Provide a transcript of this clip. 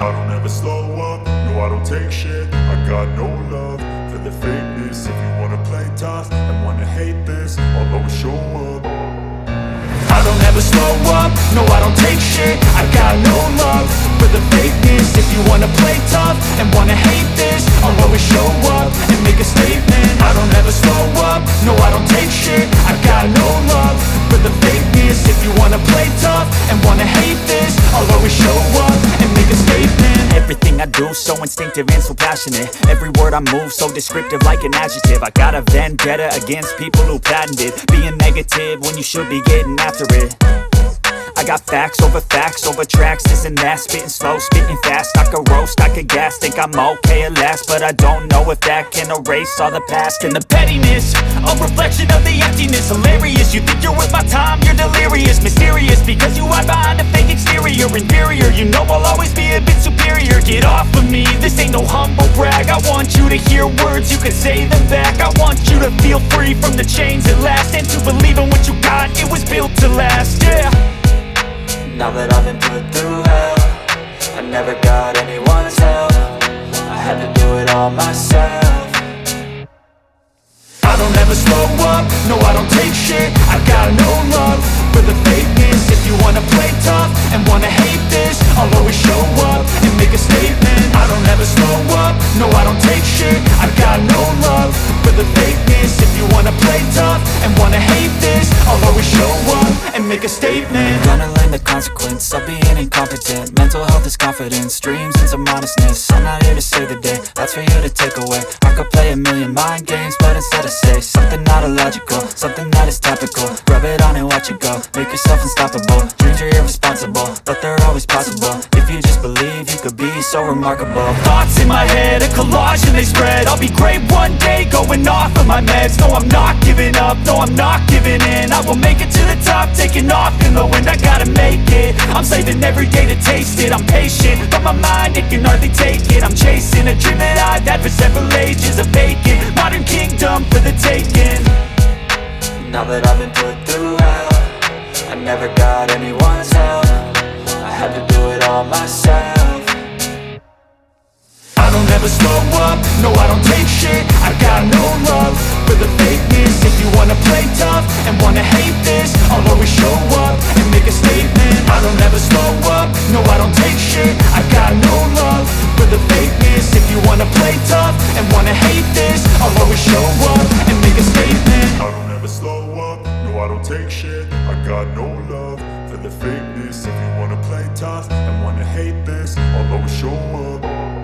I don't ever slow up, no I don't take shit. I got no love for the fakeness. If you wanna play tough and wanna hate this, I'll always show up. I don't ever slow up, no I don't take shit. I got no love for the fakeness. If you wanna play tough and wanna hate this, I'll always show up and make a statement. I don't ever slow up, no I don't take shit. I got no love for the fakeness. If you wanna play tough and wanna hate this, I'll always show up and make a statement. Everything I do so instinctive and so passionate. Every word I move so descriptive like an adjective. I got a vendetta against people who patented being negative when you should be getting after it. I got facts over tracks, this and that. Spitting slow, spitting fast, I could roast, I could gas. Think I'm okay at last, but I don't know if that can erase all the past. And the pettiness, a reflection of the emptiness. Hilarious, you think you're worth my time, you're delirious. Mysterious, because you hide behind a fake exterior. Inferior, you know I'll always be a bit superior. Get off of me, this ain't no humble brag. I want you to hear words, you can say them back. I want you to feel free from the chains at last, and to believe in what you got, it was built to last, yeah. Now that I've been put through hell, I never got anyone's help. I had to do it all myself. I don't ever slow up, no I don't take shit. I got no love for the fakeness. If you wanna play tough and wanna hate this, I'll always show up and make a statement. I don't ever slow up, no I don't take shit. I got no love for the fakeness. If you wanna play tough and wanna hate this, I'll always show up and make a statement. Gonna learn the consequence of being incompetent. Mental health is confidence, dreams and some modestness. I'm not here to save the day, that's for you to take away. I could play a million mind games, but instead I say something not illogical, something that is topical. Rub it on and watch it go, make yourself unstoppable. Dreams are irresponsible, but they're always possible. If you just believe, you could be so remarkable. Thoughts in my head, a collage and they spread. I'll be great one day, going off of my meds. No, I'm not giving up, no, I'm not giving in. I will make it to the top, taking off in the wind. I gotta make it, I'm saving every day to taste it. I'm patient, but my mind, it can hardly take it. I'm chasing a dream that I've had for several ages. A vacant, modern kingdom for the taking. Now that I've been put through hell, I never got anyone's help. I had to do it all myself. I don't ever slow up, no I don't take shit. I got no love for the fakeness. If you wanna play tough and wanna hate this, I'll always show up and make a statement. I don't ever slow up, no I don't take shit. I got no love for the fakeness. If you wanna play tough and wanna hate this, I'll always show up and make a statement. I don't ever slow up, no I don't take shit. I got no love for the fakeness. If you wanna play tough and wanna hate this, I'll always show up.